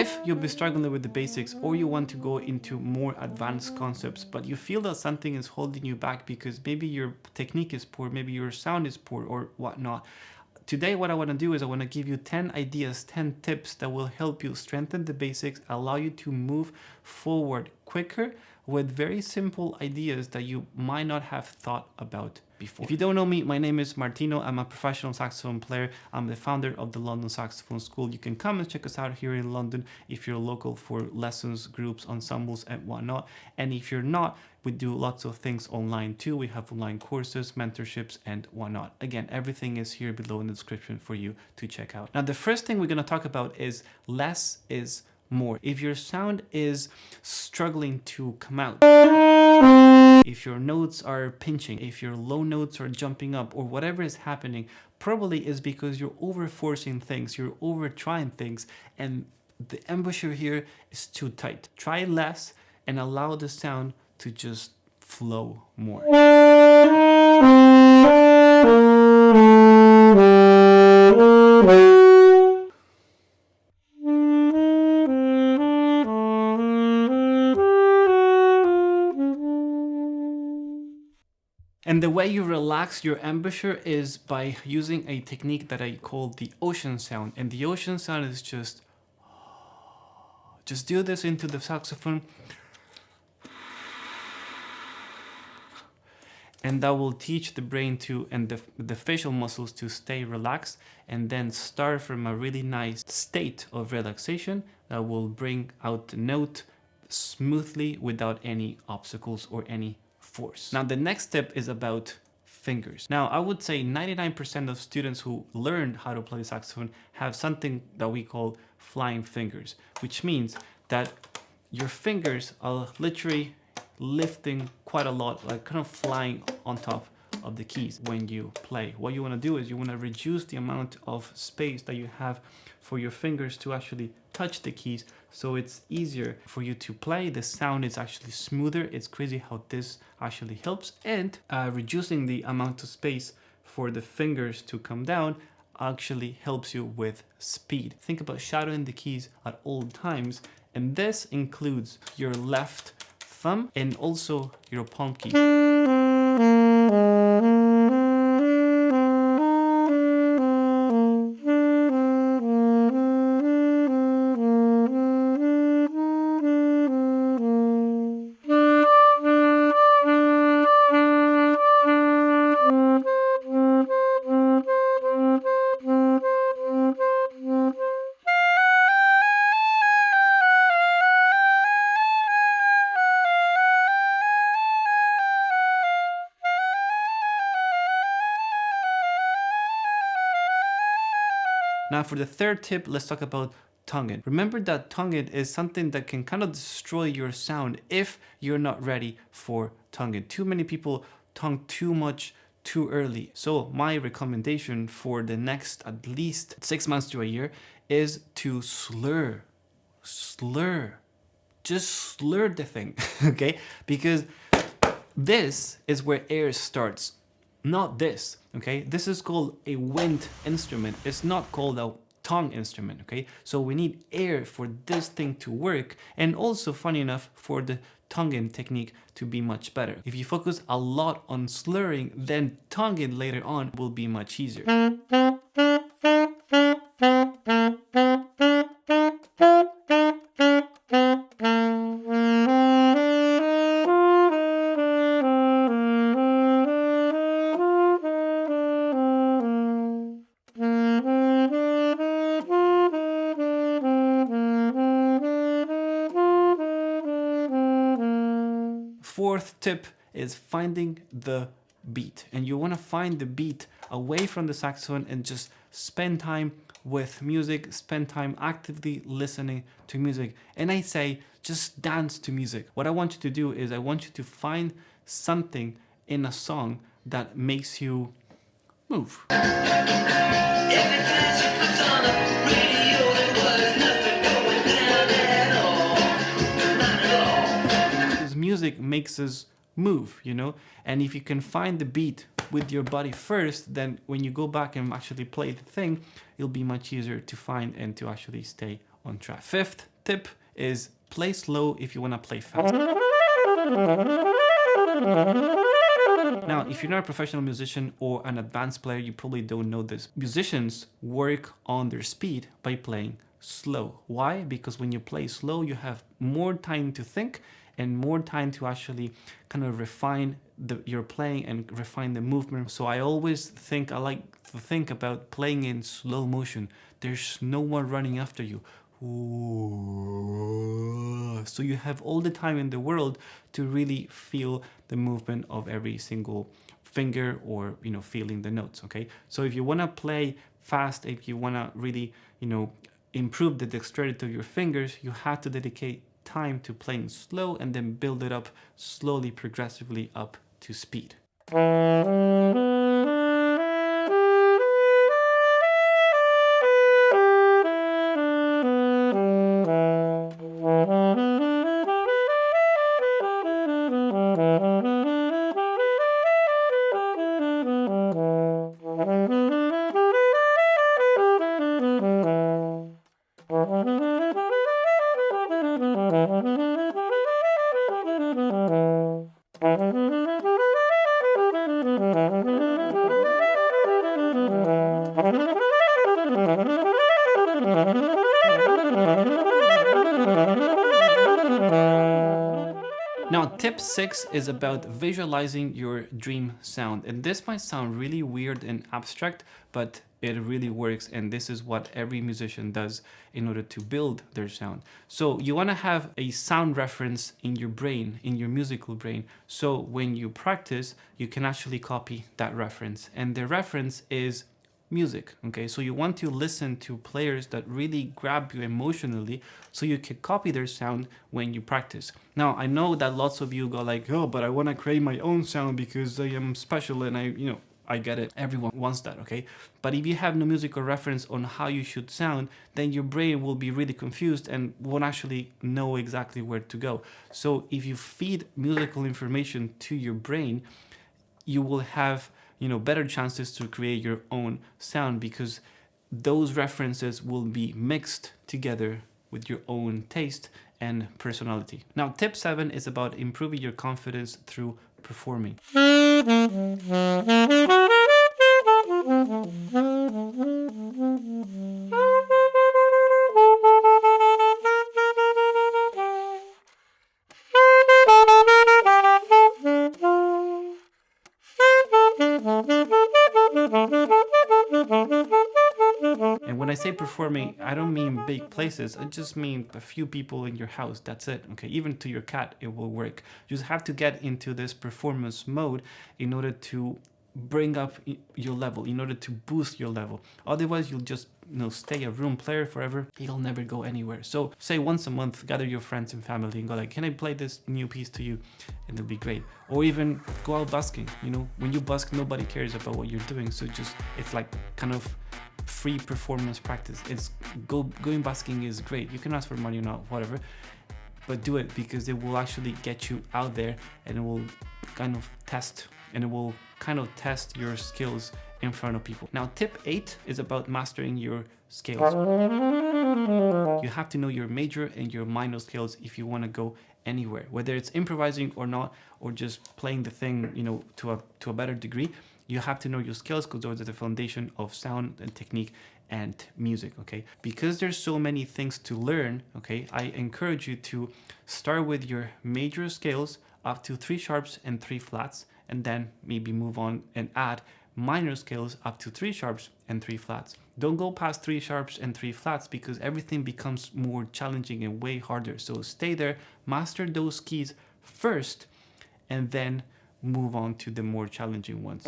If you'll be struggling with the basics or you want to go into more advanced concepts, but you feel that something is holding you back because maybe your technique is poor, maybe your sound is poor or whatnot, today what I want to do is I want to give you 10 ideas, 10 tips that will help you strengthen the basics, allow you to move forward quicker with very simple ideas that you might not have thought about before. If you don't know me, my name is Martino. I'm a professional saxophone player. I'm the founder of the London Saxophone School. You can come and check us out here in London if you're local for lessons, groups, ensembles, and whatnot. And if you're not, we do lots of things online too. We have online courses, mentorships, and whatnot. Again, everything is here below in the description for you to check out. Now, the first thing we're going to talk about is less is more. If your sound is struggling to come out, if your notes are pinching, if your low notes are jumping up, or whatever is happening, probably is because you're over forcing things, you're over trying things, and the embouchure here is too tight. Try less and allow the sound to just flow more. And the way you relax your embouchure is by using a technique that I call the ocean sound. And the ocean sound is just do this into the saxophone. And that will teach the brain to, and the facial muscles to stay relaxed, and then start from a really nice state of relaxation that will bring out the note smoothly without any obstacles or any force. Now, the next step is about fingers. Now, I would say 99% of students who learn how to play saxophone have something that we call flying fingers, which means that your fingers are literally lifting quite a lot, like kind of flying on top of the keys when you play. What you want to do is you want to reduce the amount of space that you have for your fingers to actually touch the keys, so it's easier for you to play. The sound is actually smoother. It's crazy how this actually helps. And reducing the amount of space for the fingers to come down actually helps you with speed. Think about shadowing the keys at all times, and this includes your left thumb and also your palm key. Now for the third tip, let's talk about tonguing. Remember that tonguing is something that can kind of destroy your sound if you're not ready for tonguing. Too many people tongue too much too early. So my recommendation for the next at least 6 months to a year is to slur. Just slur the thing, okay? Because this is where air starts. Not this, okay? This is called a wind instrument. It's not called a tongue instrument, okay? So we need air for this thing to work, and also, funny enough, for the tonguing technique to be much better. If you focus a lot on slurring, then tonguing later on will be much easier. Fourth tip is finding the beat, and you want to find the beat away from the saxophone and just spend time with music, spend time actively listening to music. And I say just dance to music. What I want you to do is I want you to find something in a song that makes you move. Music makes us move, you know, and if you can find the beat with your body first, then when you go back and actually play the thing, it'll be much easier to find and to actually stay on track. Fifth tip is play slow if you want to play fast. Now, if you're not a professional musician or an advanced player, you probably don't know this. Musicians work on their speed by playing slow. Why? Because when you play slow, you have more time to think and more time to actually kind of refine your playing and refine the movement. So I always think, I like to think about playing in slow motion. There's no one running after you. So you have all the time in the world to really feel the movement of every single finger, or feeling the notes. Okay, so if you want to play fast, if you want to really improve the dexterity of your fingers, you have to dedicate time to playing slow and then build it up slowly, progressively up to speed. Now, tip 6 is about visualizing your dream sound. And this might sound really weird and abstract, but it really works. And this is what every musician does in order to build their sound. So you want to have a sound reference in your brain, in your musical brain. So when you practice, you can actually copy that reference. And the reference is music. Okay, so you want to listen to players that really grab you emotionally so you can copy their sound when you practice. Now, I know that lots of you go like, oh, but I want to create my own sound because I am special, and I get it. Everyone wants that, okay? But if you have no musical reference on how you should sound, then your brain will be really confused and won't actually know exactly where to go. So if you feed musical information to your brain, you will have better chances to create your own sound, because those references will be mixed together with your own taste and personality. Now, tip 7 is about improving your confidence through performing. And when I say performing, I don't mean big places. I just mean a few people in your house. That's it. Okay, even to your cat, it will work. You just have to get into this performance mode in order to bring up your level, in order to boost your level. Otherwise, you'll just stay a room player forever. You'll never go anywhere. So say once a month, gather your friends and family and go like, can I play this new piece to you? And it'll be great. Or even go out busking. When you busk, nobody cares about what you're doing. So it's like kind of free performance practice. Going busking is great. You can ask for money or not, whatever, but do it, because it will actually get you out there, and it will kind of test your skills in front of people. Now, tip 8 is about mastering your scales. You have to know your major and your minor scales if you want to go anywhere, whether it's improvising or not, or just playing the thing, to a better degree. You have to know your scales, because those are the foundation of sound and technique and music, okay? Because there's so many things to learn, okay, I encourage you to start with your major scales up to 3 sharps and 3 flats, and then maybe move on and add minor scales up to 3 sharps and 3 flats. Don't go past 3 sharps and 3 flats, because everything becomes more challenging and way harder. So stay there, master those keys first, and then move on to the more challenging ones.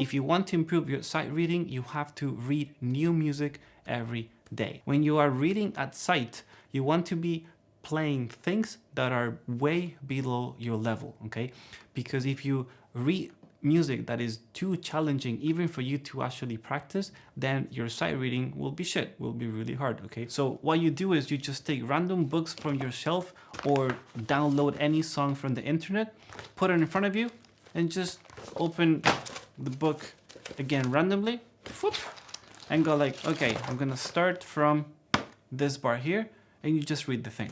If you want to improve your sight reading, you have to read new music every day. When you are reading at sight, you want to be playing things that are way below your level, okay? Because if you read music that is too challenging even for you to actually practice, then your sight reading will be shit, will be really hard, okay? So what you do is you just take random books from your shelf or download any song from the internet, put it in front of you, and just open the book again randomly, whoop, and go like, okay, I'm gonna start from this bar here, and you just read the thing.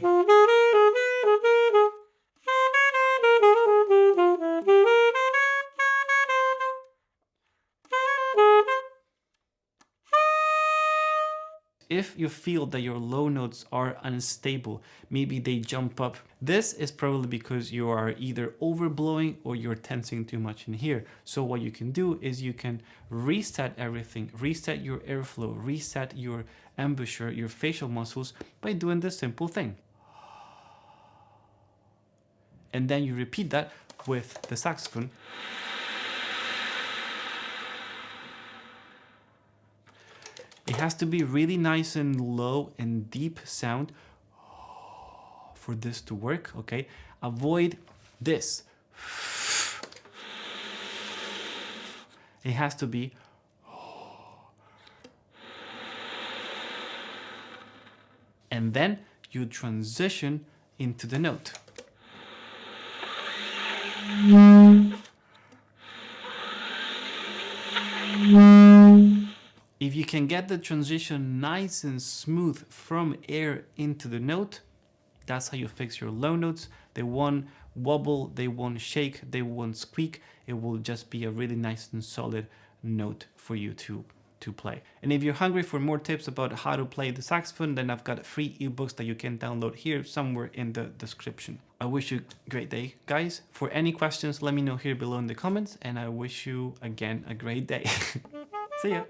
If you feel that your low notes are unstable, maybe they jump up, this is probably because you are either overblowing or you're tensing too much in here. So what you can do is you can reset everything, reset your airflow, reset your embouchure, your facial muscles by doing this simple thing. And then you repeat that with the saxophone. It has to be really nice and low and deep sound for this to work, okay? Avoid this. It has to be. And then you transition into the note. If you can get the transition nice and smooth from air into the note, that's how you fix your low notes. They won't wobble, they won't shake, they won't squeak. It will just be a really nice and solid note for you to play. And if you're hungry for more tips about how to play the saxophone, then I've got free ebooks that you can download here somewhere in the description. I wish you a great day, guys. For any questions, let me know here below in the comments, and I wish you again a great day. See ya.